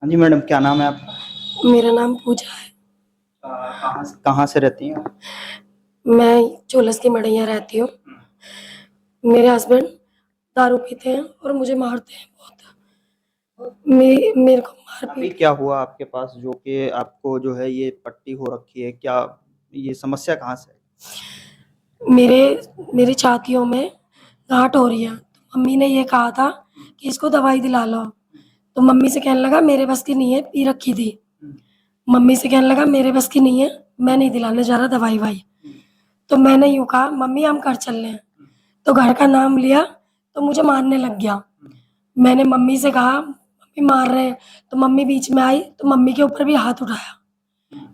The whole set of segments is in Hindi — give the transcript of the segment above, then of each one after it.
हाँ जी मैडम, क्या नाम है आपका? मेरा नाम पूजा है। कहाँ से रहती हैं आप? मैं चोलस की मड़ैया रहती हूँ। मेरे हस्बैंड दारू पीते हैं और मुझे मारते हैं बहुत। मेरे को मार अभी पीट क्या के हुआ आपके पास जो कि आपको जो है ये पट्टी हो रखी है? क्या ये समस्या कहाँ से है? मेरे मेरी छातियों में गांठ हो रही है। तो मम्मी ने ये कहा था कि इसको दवाई दिला लो। तो मम्मी से कहने लगा मेरे बस की नहीं है, पी रखी थी। मम्मी से कहने लगा मेरे बस की नहीं है, मैं नहीं दिलाने जा रहा दवाई वाई। तो मैंने यूँ कहा मम्मी हम घर चल रहे हैं। तो घर का नाम लिया तो मुझे मारने लग गया। मैंने मम्मी से कहा मम्मी मार रहे हैं। तो मम्मी बीच में आई तो मम्मी के ऊपर भी हाथ उठाया।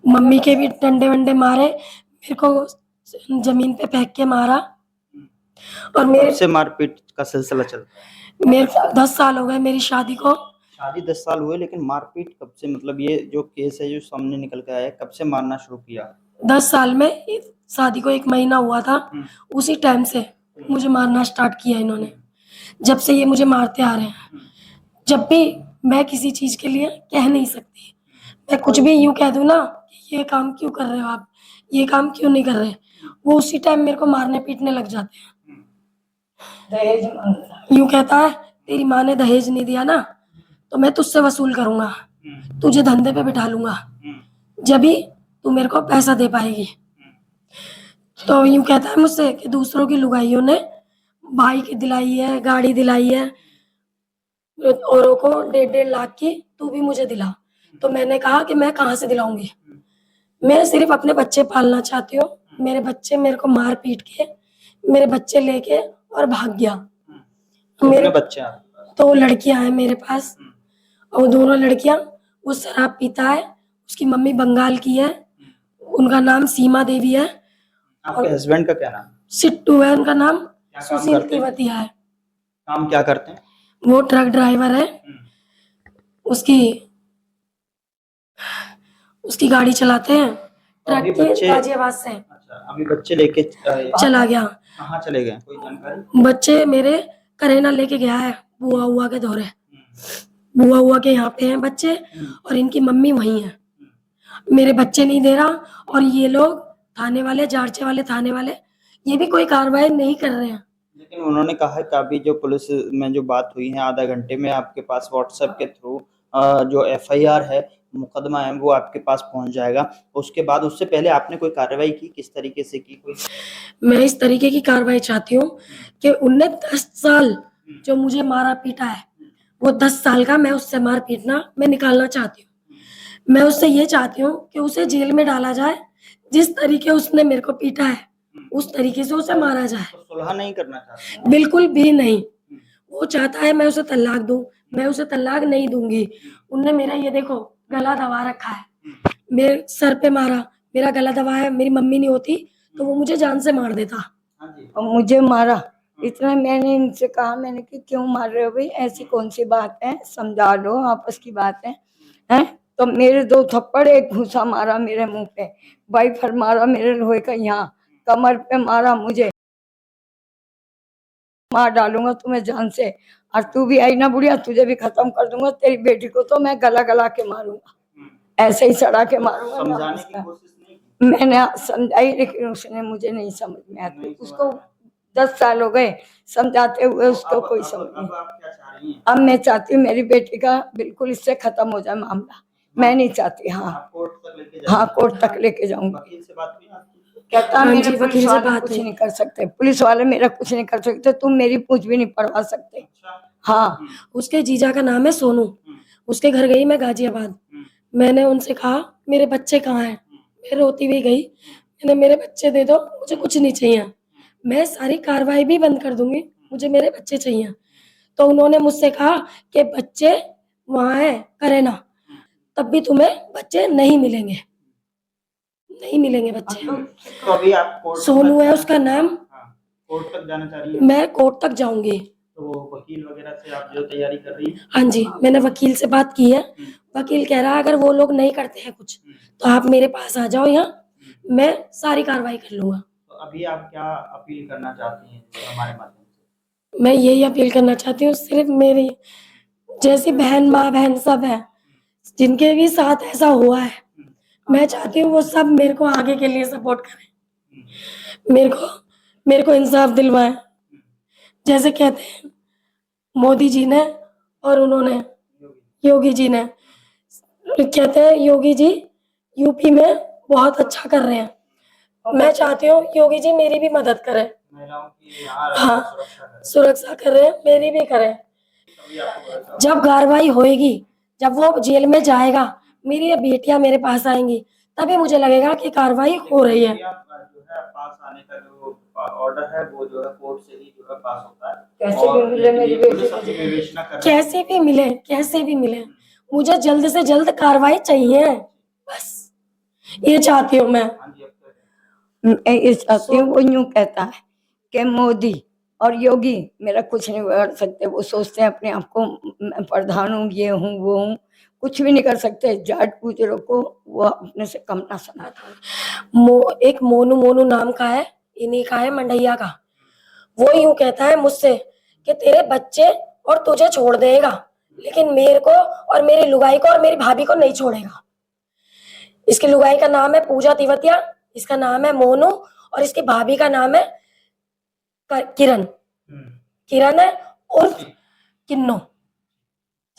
मम्मी के भी डंडे वंडे मारे, मेरे को जमीन पे फेंक के मारा। और कब मेरे से मारपीट का सिलसिला चल रहा है? मेरे 10 साल हो गए मेरी शादी को। शादी 10 साल हुए, लेकिन मारपीट कब से? मतलब ये जो केस है जो सामने निकल के आया है, कब से मारना शुरू किया? 10 साल में शादी को 1 महीना हुआ था, उसी टाइम से मुझे मारना स्टार्ट किया इन्होंने। जब से ये मुझे मारते आ रहे हैं। जब भी मैं किसी चीज़ के लिए कह नहीं सकती, मैं कुछ भी यूँ कह दूँ ना कि ये काम क्यों कर रहे हो आप, ये काम क्यों नहीं कर रहे, वो उसी टाइम मेरे को मारने पीटने लग जाते हैं। दहेज मांगता यूँ कहता है तेरी माँ ने दहेज नहीं दिया ना, तो मैं तुझसे वसूल करूँगा, तुझे धंधे पे बिठा लूँगा, जभी तू मेरे को पैसा दे पाएगी। तो यूँ कहता है मुझसे कि दूसरों की लुगाइयों ने बाइक दिलाई है, गाड़ी दिलाई है, औरों को 1.5 लाख की, तू भी मुझे दिला। तो मैंने कहा कि मैं कहाँ से दिलाऊँगी? मैं सिर्फ़ अपने बच्चे पालना चाहती हूँ। मेरे बच्चे मेरे को मार पीट के मेरे बच्चे लेके और भाग गया। कितने मेरे बच्चे हैं आपके पास? 2 लड़कियाँ हैं मेरे पास, और दोनों लड़कियाँ, वो शराब पीता है, उसकी मम्मी बंगाल की है, उनका नाम सीमा देवी है। आपके और हस्बैंड का क्या नाम है? सिट्टू है उनका नाम, क्या काम सुशील करते हैं? तिवतिया है। काम क्या करते हैं? वो ट्रक ड्राइवर है। उसकी उसकी गाड़ी चलाते हैं, तो ट्रक अभी के बच्चे, गाजियाबाद से। अच्छा अभी बच्चे लेके चला गया। कहाँ चले गए, कोई जानकारी? बच्चे मेरे करेना लेके गया है, बुआ के दौरे। बुआ के यहाँ पे हैं बच्चे, और इनकी मम्मी वहीं है। मेरे बच्चे नहीं दे रहा, और ये लोग थाने वाले, जारचे वाले थाने वाले, ये भी कोई कार्रवाई नहीं कर रहे हैं। लेकिन उन्होंने कहा है कि अभी जो पुलिस में जो बात हुई है, आधा घंटे में आपके पास व्हाट्सएप के थ्रू जो एफआईआर है, मुकदमा है, वो आपके पास पहुंच जाएगा। उसके बाद उससे पहले आपने कोई कार्रवाई की? किस तरीके से की कोई? मैं इस तरीके की कार्रवाई चाहती हूँ कि उनने 10 साल जो मुझे मारा पीटा है, वो 10 साल का मैं उससे मार पीटना मैं निकालना चाहती हूँ। मैं उससे ये चाहती हूँ कि उसे जेल में डाला जाए, जिस तरीके उसने मेरे को पीटा है, उस तरीके से उसे मारा जाए। तो सुलह नहीं करना चाहते? बिल्कुल भी नहीं। वो चाहता है मैं उसे तलाक दूँ, मैं उसे तलाक नहीं दूँगी। उनने मेरा ये देखो गला दबा रखा है, मेरे सर पे मारा, मेरा गला दबाया। मेरी मम्मी नहीं होती तो वो मुझे जान से मार देता। हाँ जी। और मुझे मारा। इतना मैंने इनसे कहा, मैंने कि क्यों मार रहे हो भाई, ऐसी कौन सी बात है, समझा लो, आपस की बात है, हैं? तो मेरे 2 थप्पड़, एक घूंसा मारा मेरे मुंह पे, वाइफर मारा मेरे लोहे का, यहाँ कमर पे मारा मुझे, मार डालूंगा तुम्हें जान से, और तू भी आई ना बुढ़िया, तुझे भी खत्म कर दूंगा, तेरी बेटी को तो मैं गला गला के मारूंगा, ऐसे ही सड़ा के मारूंगा ना समझाने की उसका। कोशिश नहीं की? मैंने समझाई, लेकिन उसने मुझे नहीं समझ में आती। उसको 10 साल हो गए समझाते हुए, उसको कोई समझ नहीं। अब आप क्या चाह रही हैं? अब मैं चाहती हूँ मेरी बेटी का बिल्कुल इससे खत्म हो जाए मामला। मैं नहीं चाहती। हाँ, आप कोर्ट तक लेके हाँ, जाएंगे? कोर्ट तक लेके जाऊंगी। वकील से बात हुई आपकी? कहता हाँ मेरे जी, पुलिस वकील से वाले बात कुछ हुई। नहीं कर सकते, पुलिस वाले मेरा कुछ नहीं कर सकते, तुम मेरी पूछ भी नहीं पड़वा सकते। अच्छा। हाँ, उसके जीजा का नाम है सोनू। उसके घर गई मैं गाजियाबाद। मैंने उनसे कहा मेरे बच्चे कहाँ हैं? मैं रोती हुई गई। मैंने मेरे बच्चे दे दो, मुझे कुछ नहीं चाहिए। मैं सारी कार्रवाई भी बंद कर दूँगी, मुझे मेरे बच्चे चाहिए। तो उन्होंने मुझसे कहा कि बच्चे वहाँ हैं करेना, तब भी तुम्हें बच्चे नहीं मिलेंगे, नहीं मिलेंगे बच्चे। तो अभी आप कोर्ट सोनू तक है उसका नाम। हाँ, कोर्ट तक जाना चाह रही हैं? मैं कोर्ट तक जाऊँगी। तो वो वकील वगैरह से आप जो तैयारी कर रही हैं? हाँ जी, मैंने वकील से बात की है। वकील कह रहा है अगर वो लोग नहीं करते हैं कुछ, तो आप मेरे पास आ जाओ यहाँ, मैं सारी कार्रवाई कर लूँगा। तो अभी आप क्या अपील करना चाहती हैं जो हमारे माध्यम से? मैं यही अपील करना चाहती हूँ, सिर्फ़ मेरी जैसी बहन, माँ-बहन सब है, जिनके भी साथ ऐसा हुआ है, मैं चाहती हूँ वो सब मेरे को आगे के लिए सपोर्ट करें, मेरे को इंसाफ दिलवाएं। जैसे कहते हैं मोदी जी ने और उन्होंने योगी जी ने, कहते हैं योगी जी यूपी में बहुत अच्छा कर रहे हैं। मैं चाहती हूँ योगी जी मेरी भी मदद करें। महिलाओं की यहाँ हाँ, सुरक्षा करें। सुरक्षा कर रहे हैं, मेरी भी करें। तभी आपको भरोसा जब कार्रवाई होएगी, जब वो जेल में जाएगा, मेरी ये बेटियां मेरे पास आएंगी, तभी मुझे लगेगा कि कार्रवाई हो रही है। जो है पास आने का जो ऑर्डर है वो जो है कोर्ट से ही जो है पास होता है। कैसे भी मिले मेरी बेटी को, विवेचना कर कैसे भी मिले, मुझे जल्द से जल्द कार्रवाई चाहिए, बस ये चाहती हूँ मैं। मैं ये चाहती हूँ। वो यूं कहता है कि मोदी और योगी मेरा कुछ नहीं बिगाड़ सकते। वो सोचते हैं अपने आप को मैं प्रधान हूँ, ये हूँ वो हूँ, कुछ भी नहीं कर सकते। जाट गुजरों को वो अपने से कम ना समझता। एक मोनू मोनू नाम का है, इन्हीं का है, मंडैया का। वो यूं कहता है मुझसे कि तेरे बच्चे और तुझे छोड़ देगा, लेकिन मेरे को और मेरी लुगाई को और मेरी भाभी को नहीं छोड़ेगा। इसकी लुगाई का नाम है पूजा तिवतिया, इसका नाम है मोनू और इसकी भाभी का नाम है किरण। किरण है उर्फ किन्नो।